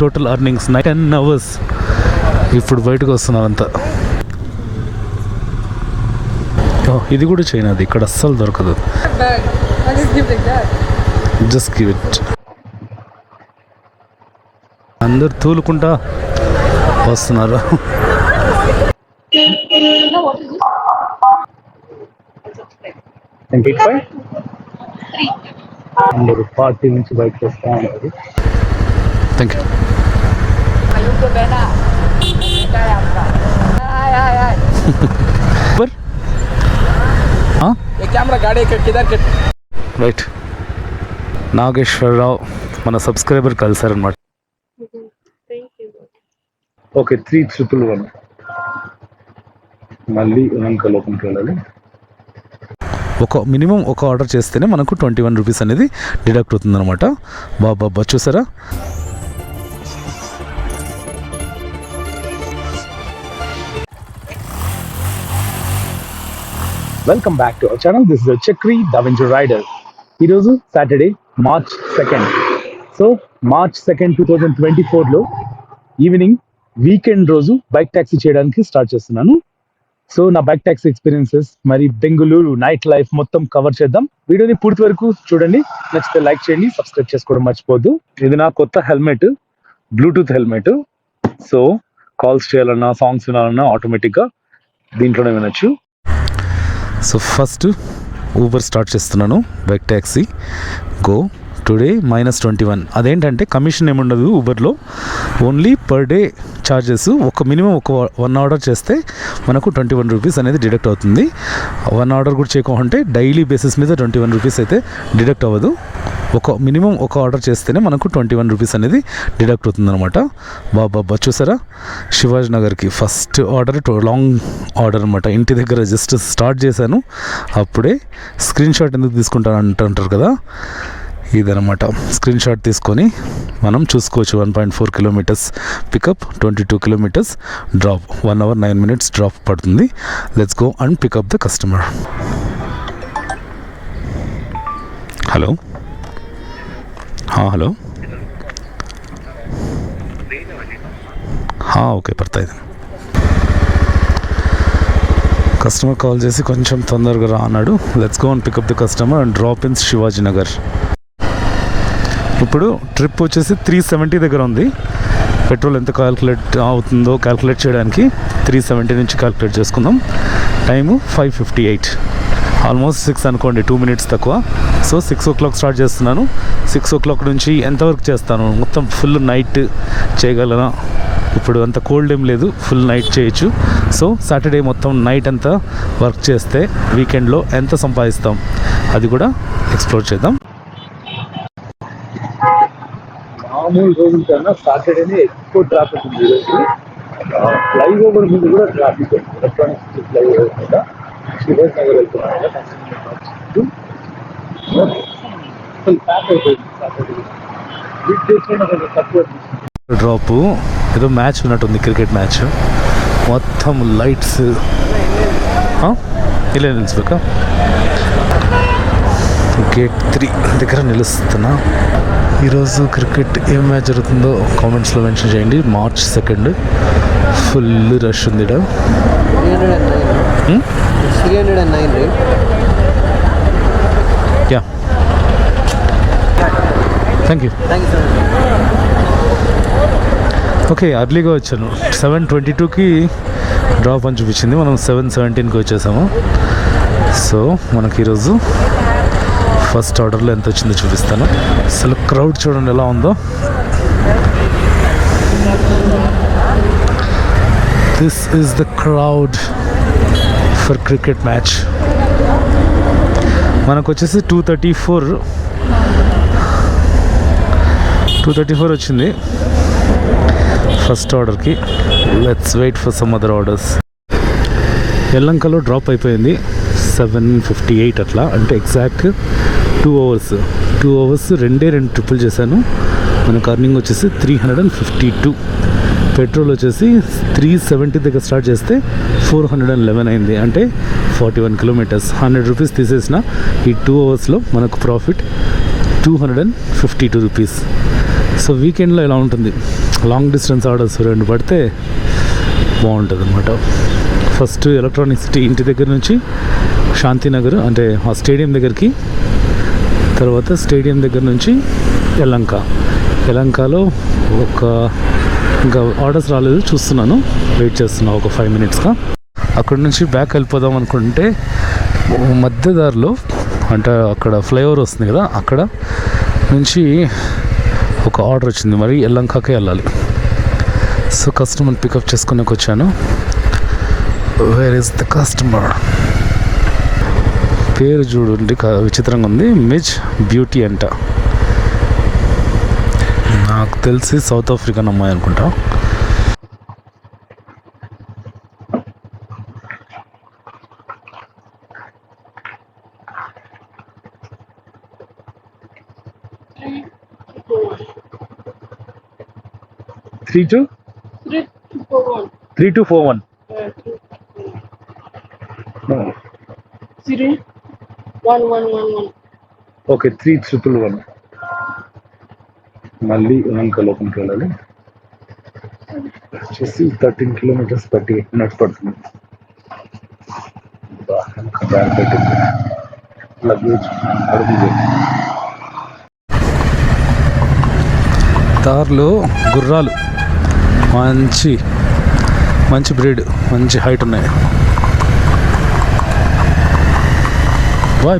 Total earnings 10 hours. ఇప్పుడు బయటకు వస్తున్నారు అంతా. ఇది కూడా చైనాది, ఇక్కడ అస్సలు దొరకదు. Just give it. అందరు తూలుకుంటా వస్తున్నారు. అందరు పార్టీ నుంచి బయటకు వస్తా ఉన్నారు. Thank you. రైట్, నాగేశ్వరరావు మన సబ్స్క్రైబర్ కలిసారనమాట. ఓకే, 311 మళ్ళీ వెనక లోపలికి వెళ్ళాలి. మినిమం ఒక ఆర్డర్ చేస్తేనే మనకు 21 రూపీస్ అనేది డిడక్ట్ అవుతుంది అనమాట. బాబా చూసారా? Welcome back to our channel. This is Chakri the venture rider. ఈరోజు Saturday, March 2nd. So March 2nd, 2024లో ఈవినింగ్ వీకెండ్ రోజు బైక్ ట్యాక్సీ చేయడానికి స్టార్ట్ చేస్తున్నాను. సో నా బైక్ ట్యాక్సీ ఎక్స్పీరియన్సెస్, మరి బెంగళూరు నైట్ లైఫ్ మొత్తం కవర్ చేద్దాం. వీడియోని పూర్తి వరకు చూడండి. నచ్చితే లైక్ చేయండి, సబ్స్క్రైబ్ చేసుకోవడం మర్చిపోద్దు. ఇది నా కొత్త helmet, bluetooth helmet. So calls చేయాలన్నా, సాంగ్స్ వినాలన్నా ఆటోమేటిక్గా దీంట్లోనే వినొచ్చు. సో ఫస్ట్ ఊబర్ స్టార్ట్ చేస్తున్నాను. Bike taxi go. టుడే -21. అదేంటంటే కమిషన్ ఏముండదు ఊబర్లో, only per day charges. Minimum ఒక 1 ఆర్డర్ చేస్తే మనకు 21 రూపీస్ అనేది డిడక్ట్ అవుతుంది. 1 ఆర్డర్ కూడా చేయకుంటే డైలీ బేసిస్ మీద 21 రూపీస్ అయితే డిడక్ట్ అవ్వదు. మినిమం ఒక ఆర్డర్ చేస్తేనే మనకు 21 రూపీస్ అనేది డిడక్ట్ అవుతుంది అనమాట. బాబా చూసారా? శివాజీ నగర్కి ఫస్ట్ ఆర్డర్, లాంగ్ ఆర్డర్ అనమాట. ఇంటి దగ్గర జస్ట్ స్టార్ట్ చేశాను, అప్పుడే స్క్రీన్ షాట్ ఎందుకు తీసుకుంటాను అంటుంటారు కదా, ఇదనమాట. స్క్రీన్ షాట్ తీసుకొని మనం చూసుకోవచ్చు. 1.4 kilometers pickup, 22 kilometers drop, 1 hour 9 minutes drop పడుతుంది. Let's go and pick up the customer. Hello hello okay, పర్లేదు. కస్టమర్ కాల్ చేసి కొంచెం తొందరగా రా అన్నాడు. Let's go and pick up the customer and drop in Shivaji Nagar. ఇప్పుడు ట్రిప్ వచ్చేసి 370 దగ్గర ఉంది. పెట్రోల్ ఎంత క్యాల్కులేట్ అవుతుందో క్యాల్కులేట్ చేయడానికి 370 నుంచి క్యాల్కులేట్ చేసుకుందాం. టైము 5:58, ఆల్మోస్ట్ 6 అనుకోండి, 2 minutes తక్కువ. సో 6 o'clock స్టార్ట్ చేస్తున్నాను. 6 o'clock నుంచి ఎంతవరకు చేస్తాను, మొత్తం ఫుల్ నైట్ చేయగలనా? ఇప్పుడు అంత కోల్డ్ ఏం లేదు, ఫుల్ నైట్ చేయొచ్చు. సో సాటర్డే మొత్తం నైట్ అంతా వర్క్ చేస్తే వీకెండ్లో ఎంత సంపాదిస్తాం అది కూడా ఎక్స్ప్లోర్ చేద్దాం. మామూలు రోజుల కన్నా సాటర్డేనే ఎక్కువ ట్రాఫిక్ ఉంది. ఈరోజు ఫ్లైఓవర్ మీద కూడా ట్రాఫిక్, ఎలక్ట్రానిక్ ఫ్లైఓవర్ మీద శివాజీ నగర్ వెళ్తున్నాను. డ్రాప్ ఏదో మ్యాచ్ ఉన్నట్టుంది, క్రికెట్ మ్యాచ్. మొత్తం లైట్స్ ఇలా నిలిచిపోక గేట్ 3 దగ్గర నిలుస్తున్నా. ఈరోజు క్రికెట్ ఏం మ్యాచ్ జరుగుతుందో కామెంట్స్లో మెన్షన్ చేయండి. March 2nd ఫుల్ రష్ ఉంది. 309 యా, థ్యాంక్ యూ. ఓకే, అర్లీగా వచ్చాను. 7:22కి డ్రాప్ అని చూపించింది, మనం 7:17కి వచ్చేసాము. సో మనకి ఈరోజు ఫస్ట్ ఆర్డర్లో ఎంత వచ్చిందో చూపిస్తాను. అసలు క్రౌడ్ చూడండి ఎలా ఉందో. This is the crowd for cricket match. మనకు వచ్చేసి 234 వచ్చింది ఫస్ట్ ఆర్డర్కి. Let's wait for some other orders. ఎల్లంకలో డ్రాప్ అయిపోయింది 7:58 అట్లా, అంటే ఎగ్జాక్ట్ 2 hours 2 ట్రిప్పులు చేశాను. మనకు అర్నింగ్ వచ్చేసి 352. పెట్రోల్ వచ్చేసి 370 దగ్గర స్టార్ట్ చేస్తే 411 అయింది, అంటే 41 kilometers. 100 రూపీస్ తీసేసిన ఈ 2 hours మనకు ప్రాఫిట్ 252 రూపీస్. సో వీకెండ్లో ఎలా ఉంటుంది, లాంగ్ డిస్టెన్స్ ఆర్డర్స్ 2 పడితే బాగుంటుంది అనమాట. ఫస్ట్ ఎలక్ట్రానిక్ సిటీ ఇంటి దగ్గర నుంచి శాంతినగర్ అంటే ఆ స్టేడియం దగ్గరికి, తర్వాత స్టేడియం దగ్గర నుంచి యలంకలో ఇంకా ఆర్డర్స్ రాలేదు, చూస్తున్నాను, వెయిట్ చేస్తున్నా ఒక 5 minutesగా. అక్కడ నుంచి బ్యాక్ వెళ్ళిపోదాం అనుకుంటే మధ్యదారిలో అంటే అక్కడ ఫ్లైఓవర్ వస్తుంది కదా, అక్కడ నుంచి ఒక ఆర్డర్ వచ్చింది, మరి యలంకకే వెళ్ళాలి. సో కస్టమర్ పికప్ చేసుకునే వచ్చాను. Where is the customer? పేరు చూడండి విచిత్రంగా ఉంది, మిజ్ బ్యూటీ అంట. నాకు తెలిసి సౌత్ ఆఫ్రికన్ అమ్మాయి అనుకుంటా. Three two 3241. No. 1111. Okay, 3111. మళ్ళీ యలంక లోపలికి వెళ్ళాలి. వచ్చేసి 13 kilometers 38 minutes పడుతుంది. బ్యాగ్ పెట్టింది, లగేజ్ అడుగు. దారిలో గుర్రాలు మంచి బ్రీడ్, మంచి హైట్ ఉన్నాయి.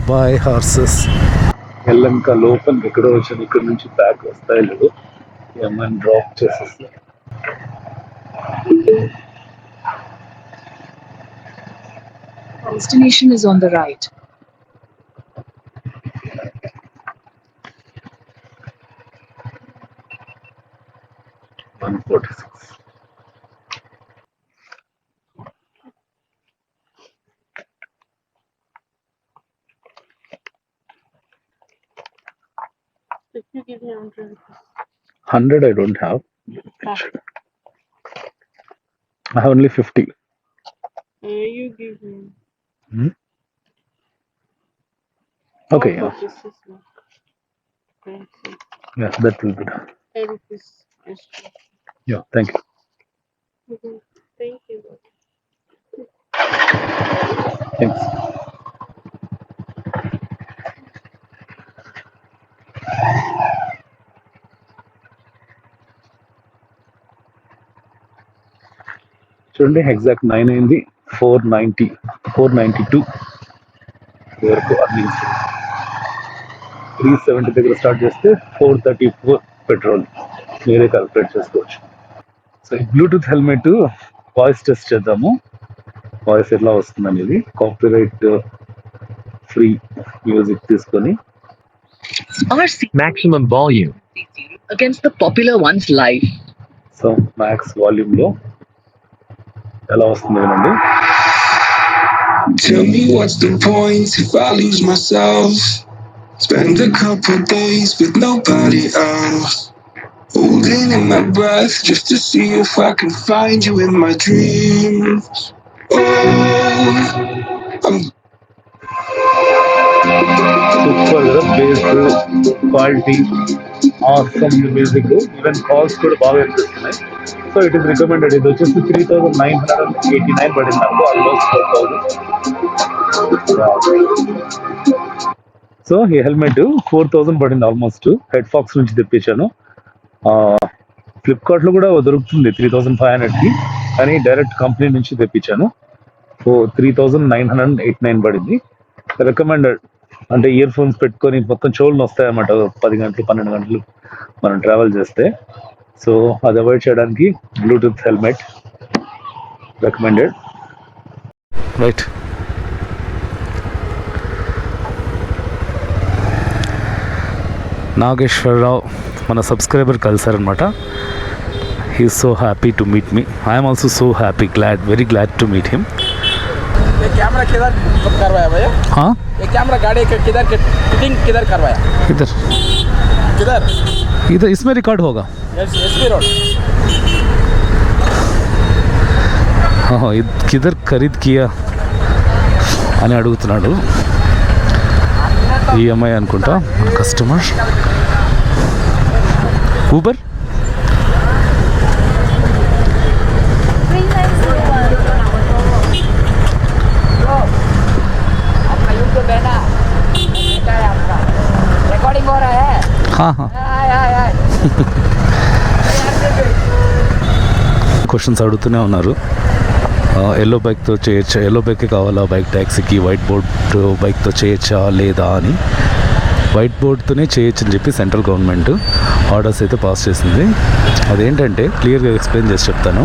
Bye horses. యలంక లోపల ఎక్కడో వచ్చాను, ఇక్కడ నుంచి బ్యాక్ వస్తాయి లేదు, ఏమైనా డ్రాప్ చేసేస్తా. Destination is on the right. If you give me 100 I don't have. I have only 50. you give me. Okay. How much is this one? Thank you. Yeah, that will be done. 10 rupees extra. Yeah, thank you. Thank you. Thanks. చూడండి, exact 9 అయింది. 492 వరకు earnings. 370 దగ్గర start చేస్తే 434 petrol మీరే calculate చేసుకోవచ్చు. So ఈ Bluetooth helmet voice test చేద్దాము, voice ఎట్లా వస్తుంది అనేది. కాపీరైట్ ఫ్రీ మ్యూజిక్ తీసుకొని maximum volume against the popular ones live. So max వాల్యూమ్లో ఎలా వస్తుంది వినండి. Tell me what's the point if I lose myself? Spend a couple days with nobody else, holding in my breath just to see if I can find you in my dreams. Oh, I'm super కదా, bass quality awesome music, even calls కూడా బాగా అనిపిస్తున్నాయి. So it is recommended. ఇది వచ్చేసి 3989 పడింది నాకు, almost 4000. So ఈ helmet 4000 పడింది ఆల్మోస్ట్. హెడ్ ఫాక్స్ నుంచి తెప్పించాను. ఫ్లిప్కార్ట్లో కూడా దొరుకుతుంది 3500కి, కానీ డైరెక్ట్ కంపెనీ నుంచి తెప్పించాను. 3989 పడింది. రికమెండెడ్. అంటే ఇయర్ ఫోన్స్ పెట్టుకొని మొత్తం చెవులను వస్తాయన్నమాట 10 గంటలు 12 గంటలు మనం ట్రావెల్ చేస్తే. సో అది అవాయిడ్ చేయడానికి bluetooth helmet recommended. Right, Nageswararao మన సబ్స్క్రైబర్ కలిసారనమాట. He is so happy to meet me. I'm also so happy, very glad to meet him. ये कैमरा किधर करवाया भैया? हाँ, ये कैमरा गाड़ी का किधर फिटिंग किधर करवाया? इधर इसमें रिकॉर्ड होगा. SP road. हाँ, किधर खरीद किया అని అడుగుతున్నాడు. ఈఎంఐ అనుకుంటా కస్టమర్. ఊబర్ క్వశ్చన్స్ అడుగుతూనే ఉన్నారు. ఎల్లో బైక్తో చేయొచ్చా, ఎల్లో బైకే కావాలా బైక్ ట్యాక్సీకి, వైట్ బోర్డ్ బైక్తో చేయొచ్చా లేదా అని. వైట్ బోర్డ్తోనే చేయొచ్చు అని చెప్పి సెంట్రల్ గవర్నమెంట్ ఆర్డర్స్ అయితే పాస్ చేసింది. అదేంటంటే క్లియర్గా ఎక్స్ప్లెయిన్ చేసి చెప్తాను.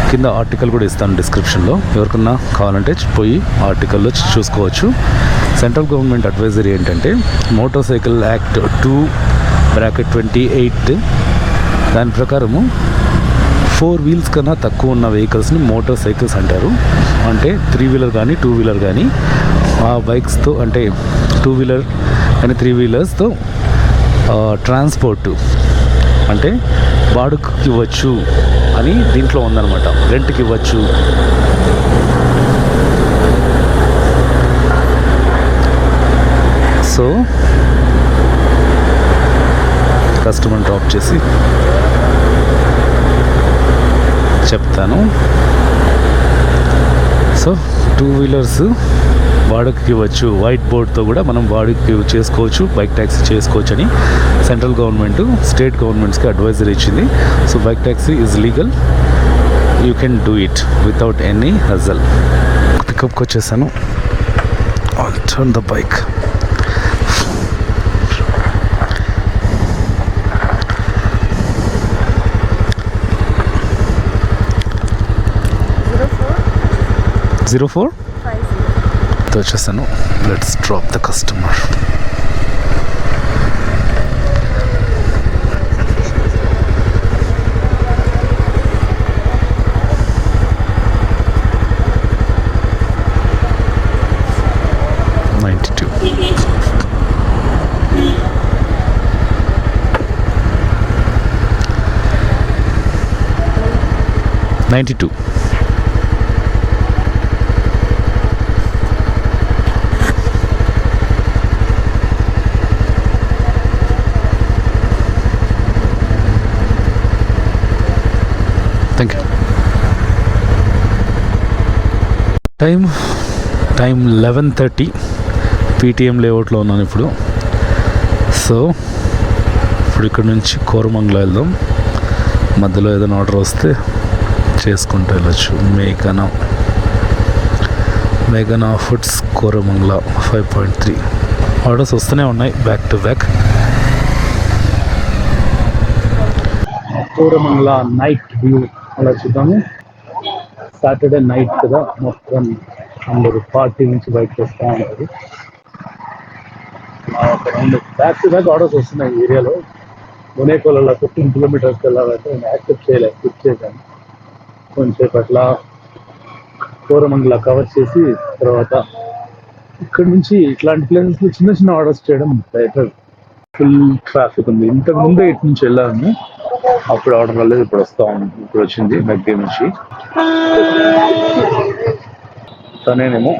కింద ఆర్టికల్ కూడా ఇస్తాను డిస్క్రిప్షన్లో, ఎవరికన్నా కావాలంటే పోయి ఆర్టికల్లో చూసుకోవచ్చు. సెంట్రల్ గవర్నమెంట్ అడ్వైజరీ ఏంటంటే మోటార్ సైకిల్ యాక్ట్ 2/28 దాని ప్రకారము 4 వీల్స్ కన్నా తక్కువ ఉన్న వెహికల్స్ని మోటార్ సైకిల్స్ అంటారు. అంటే 3 వీలర్ కానీ 2 వీలర్ కానీ ఆ బైక్స్తో, అంటే 2 వీలర్ కానీ 3 వీలర్స్తో ట్రాన్స్పోర్టు అంటే బాడుగకి ఇవ్వచ్చు అని దీంట్లో ఉందన్నమాట. రెంట్కి ఇవ్వచ్చు. సో కస్టమర్ డ్రాప్ చేసి చెప్తాను. సో 2 వీలర్స్ బాడుగకి ఇవ్వచ్చు, వైట్ బోర్డ్తో కూడా మనం బాడుగకి చేసుకోవచ్చు, బైక్ ట్యాక్సీ చేసుకోవచ్చు అని సెంట్రల్ గవర్నమెంట్ స్టేట్ గవర్నమెంట్స్కి అడ్వైజరీ ఇచ్చింది. So bike taxi is legal, you can do it without any hassle. పికప్కి వచ్చేసాను. Turn the bike. జీరో 4 వచ్చేసాను. Let's drop the customer. $92. Thank you. Time 11:30. PTM లేఅవుట్లో ఉన్నాను ఇప్పుడు. సో ఇప్పుడు ఇక్కడ నుంచి కోరమంగళ వెళ్దాం. మధ్యలో ఏదైనా ఆర్డర్ వస్తే చేసుకుంటూ వెళ్ళచ్చు. మేఘనా ఫుడ్స్ కోరమంగళ 5.3 ఆర్డర్స్ వస్తూనే ఉన్నాయి back to back. Koramangala night view అలా చూద్దాము. సాటర్డే నైట్ కదా, మొత్తం అందరూ పార్టీ నుంచి బయటకు వస్తూ ఉంటారు. బ్యాక్ టు బ్యాక్ ఆర్డర్స్ వస్తున్నాయి ఈ ఏరియాలో. మునేకోలలో 15 కిలోమీటర్స్కి వెళ్ళాలంటే నేను యాక్సెప్ట్ చేయలేదు, స్కిప్ చేశాను. కొంచెంసేపు అట్లా కోరమంగళ కవర్ చేసి తర్వాత ఇక్కడ నుంచి ఇట్లాంటి ప్లేసెస్లో చిన్న చిన్న ఆర్డర్స్ చేయడం బెటర్. ఫుల్ ట్రాఫిక్ ఉంది. ఇంతకు ముందే ఇటు నుంచి వెళ్ళాను, అప్పుడు ఆర్డర్ రాలేదు, ఇప్పుడు వస్తాము. ఇప్పుడు వచ్చింది మెగ్గే నుంచి. తనేనేమో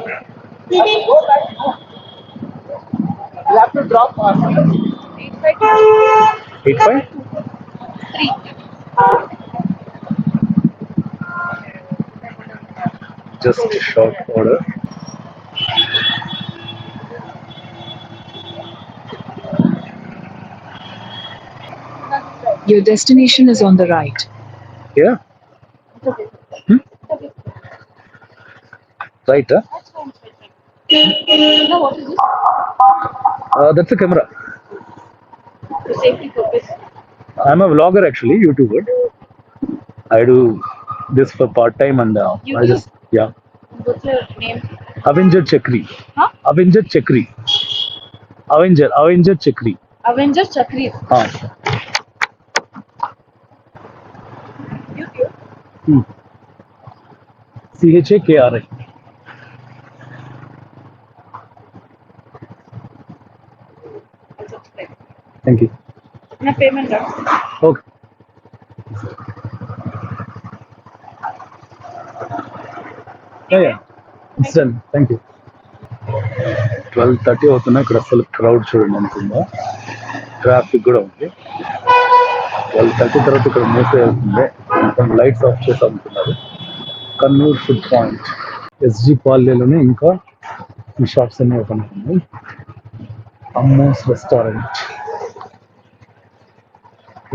just a short order. Your destination is on the right. Yeah. Right, huh? No, what is this? That's a camera. For safety purpose. I'm a vlogger actually, YouTuber. I do this for part-time and I just, yeah. What's your name? Avenger Chakri. Huh? Avenger Chakri. Avenger Chakri. Avenger Chakri. YouTube. CHAKRI. Thank you. Na payment done. Okay. Yeah. It's done. Thank you. 12:30 అవుతున్నా. ఇక్కడ అసలు crowd చూడండి అనుకుందా. Traffic కూడా ఉంది. 12:30 తర్వాత ఇక్కడ మూసే అవుతుంది. మొత్తం లైట్స్ ఆఫ్ చేసి అనుకున్నారు. కన్నూర్ ఫుడ్ పాయింట్, ఎస్జీ పాల్యేలోనే ఇంకా ఈ షాప్స్ అన్నీ ఓపెన్ అవుతుంది. Ammos restaurant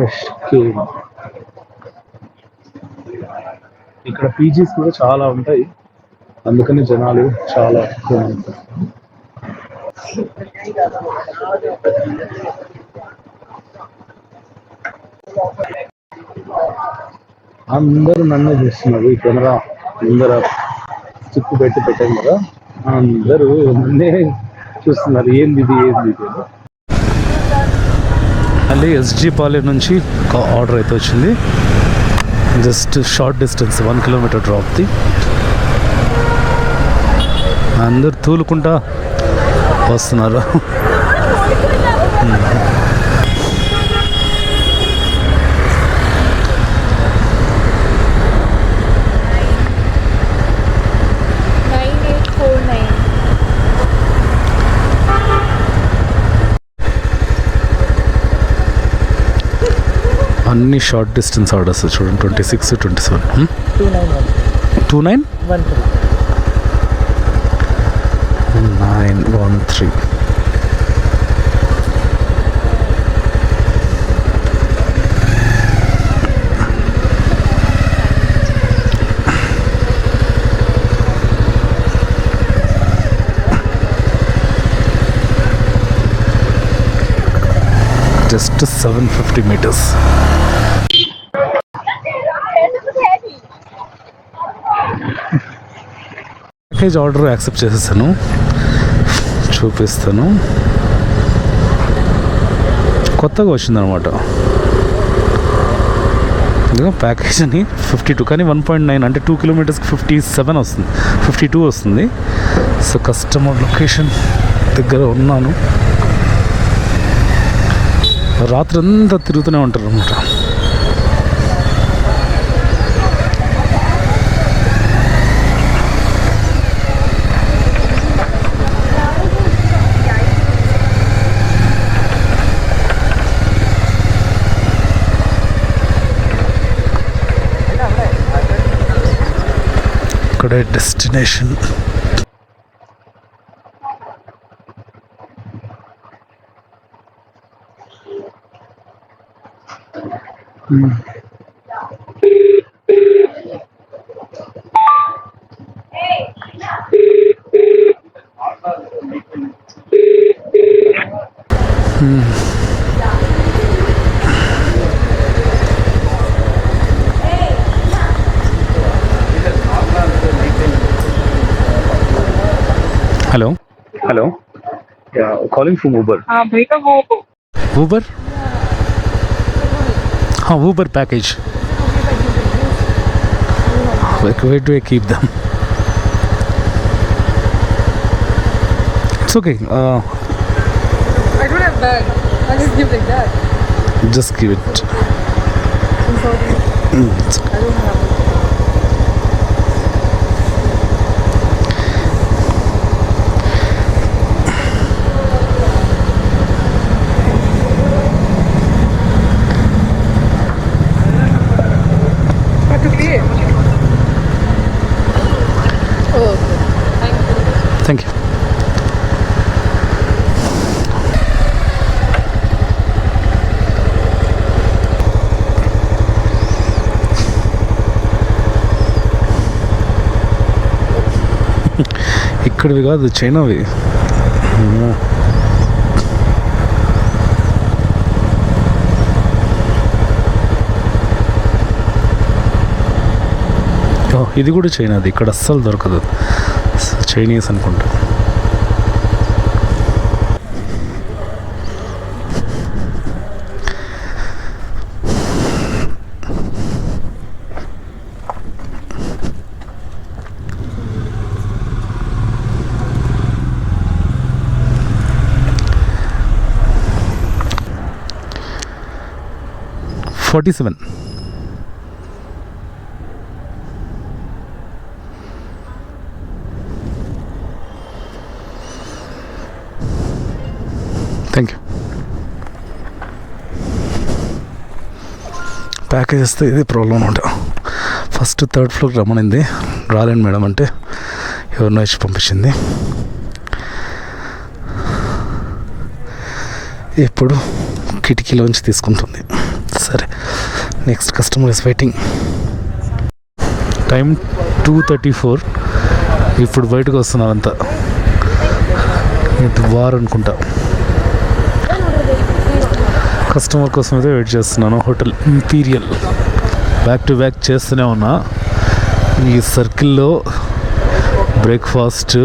fresh cave. ఇక్కడ పీజీస్ కూడా చాలా ఉంటాయి, అందుకని జనాలు చాలా ఎక్కువ ఉంటారు. అందరూ నన్ను చూస్తున్నారు. ఈ కెమెరా ముందర స్టిక్ పెట్టాను కదా, అందరూ నన్నే చూస్తున్నారు, ఏంది ఇది ఏంది ఇది అని. మళ్ళీ ఎస్జీ పాలెం నుంచి ఒక ఆర్డర్ అయితే వచ్చింది. జస్ట్ షార్ట్ డిస్టెన్స్ 1 కిలోమీటర్ డ్రాప్ది. అందరు తూలుకుంటా వస్తున్నారు. అన్ని షార్ట్ డిస్టెన్స్ ఆర్డర్స్ చూడండి. 26, 27, 2913 913. Just 750 meters. Package order accept చేసేసాను, చూపిస్తాను. కొత్తగా వచ్చిందనమాట ఇదిగో ప్యాకేజ్ అని 52, కానీ 1.9 అంటే 2 కిలోమీటర్స్కి 57 వస్తుంది, 52 వస్తుంది. సో కస్టమర్ లొకేషన్ దగ్గర ఉన్నాను. రాత్రి అంతా తిరుగుతూనే ఉంటారు అనమాట. ఇక్కడే destination. Hello. Yeah, calling from Uber. भैया वो Uber? Uber package. Where do I keep them? It's okay. I don't have bag. I just give like that. Just give it. I'm sorry. It's okay. I don't have it. Thank you. ఇక్కడివి కాదు, చైనావి. ఇది కూడా చైనాది, ఇక్కడ అస్సలు దొరకదు. Chinese అనుకుంటా. $47. Thank you. Package వస్తే ఇది problem అనమాట. ఫస్ట్ 3rd ఫ్లోర్కి రమ్మనింది, రాలేను మేడం అంటే ఎవరినో ఇచ్చి పంపించింది. ఇప్పుడు కిటికీలోంచి తీసుకుంటుంది. సరే, next customer is waiting. Time 2:34. ఇప్పుడు బయటకు వస్తున్నారు అంతా. ఇది వార్ అనుకుంటా. కస్టమర్ కోసం అయితే వెయిట్ చేస్తున్నాను. Hotel imperial back to back చేస్తూనే ఉన్నా. ఈ సర్కిల్లో బ్రేక్ఫాస్ట్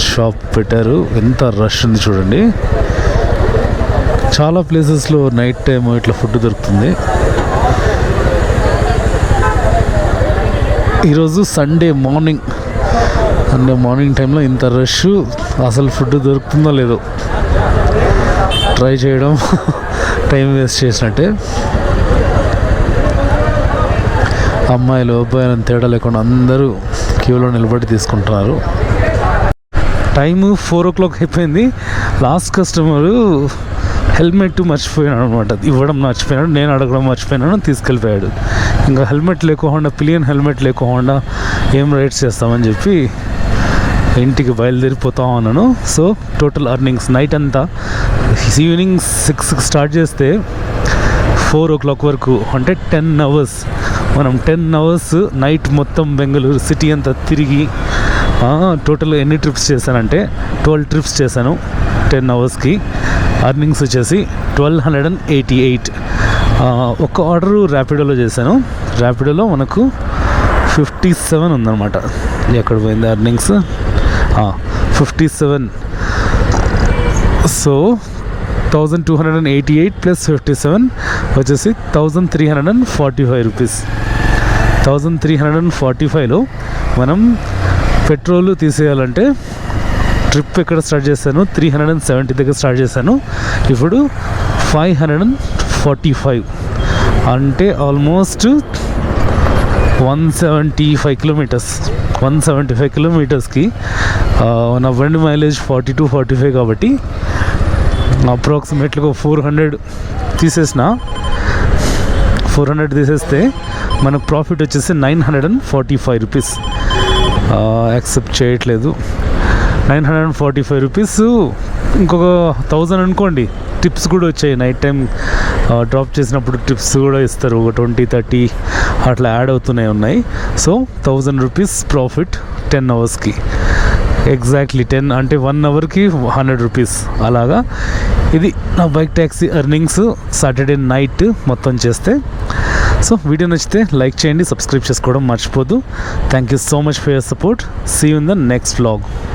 షాప్ పెట్టారు. ఎంత రష్ ఉంది చూడండి. చాలా ప్లేసెస్లో నైట్ టైం ఇట్లా ఫుడ్ దొరుకుతుంది. ఈరోజు సండే మార్నింగ్ టైంలో ఇంత రష్. అసలు ఫుడ్ దొరుకుతుందో లేదో ట్రై చేయడం టైం వేస్ట్ చేసినట్టే. అమ్మాయిలు అబ్బాయిలను తేడా లేకుండా అందరూ క్యూలో నిలబడి తీసుకుంటున్నారు. టైము 4 o'clock అయిపోయింది. లాస్ట్ కస్టమరు హెల్మెట్ మర్చిపోయినాడు అనమాట. ఇవ్వడం మర్చిపోయినాడు, నేను అడగడం మర్చిపోయినాను, తీసుకెళ్ళిపోయాడు. ఇంకా హెల్మెట్ లేకోకుండా, పిలియన్ హెల్మెట్ లేకోకుండా ఏం రైడ్స్ చేస్తామని చెప్పి ఇంటికి బయలుదేరిపోతా ఉన్నాను. సో టోటల్ అర్నింగ్స్ నైట్ అంతా, ఈవినింగ్ 6 స్టార్ట్ చేస్తే 4 o'clock వరకు, అంటే 10 hours. మనం 10 hours నైట్ మొత్తం బెంగళూరు సిటీ అంతా తిరిగి టోటల్ ఎన్ని ట్రిప్స్ చేశానంటే 12 trips చేశాను 10 hours. అర్నింగ్స్ వచ్చేసి 1288. ఒక ఆర్డరు ర్యాపిడోలో చేశాను. ర్యాపిడోలో మనకు 57 ఉందన్నమాట. ఎక్కడ పోయింది అర్నింగ్స్? 57. సో 1288 + 57 వచ్చేసి 1345 రూపీస్. 1345లో మనం పెట్రోల్ తీసేయాలంటే ట్రిప్ ఎక్కడ స్టార్ట్ చేశాను? 370 దగ్గర స్టార్ట్ చేశాను. ఇప్పుడు 545, అంటే ఆల్మోస్ట్ 175 kilometers. 175 kilometersకి నా బండి మైలేజ్ 42-45 కాబట్టి అప్రాక్సిమేట్లీగా 400 తీసేస్తే మనకు ప్రాఫిట్ వచ్చేసి 945 రూపీస్. యాక్సెప్ట్ చేయట్లేదు. 945 రూపీస్. ఇంకొక 1000 అనుకోండి. టిప్స్ కూడా వచ్చాయి. నైట్ టైం డ్రాప్ చేసినప్పుడు టిప్స్ కూడా ఇస్తారు. ఒక 20-30 అట్లా యాడ్ అవుతూనే ఉన్నాయి. So 1000 rupees profit 10 hours. Exactly 10, అంటే 1 hourకి 100 రూపీస్. అలాగా ఇది నా bike taxi earnings Saturday night మొత్తం చేస్తే. సో వీడియో నచ్చితే లైక్ చేయండి, సబ్స్క్రైబ్ చేసుకోవడం మర్చిపోద్దు. Thank you so much for your support. See you in the next vlog.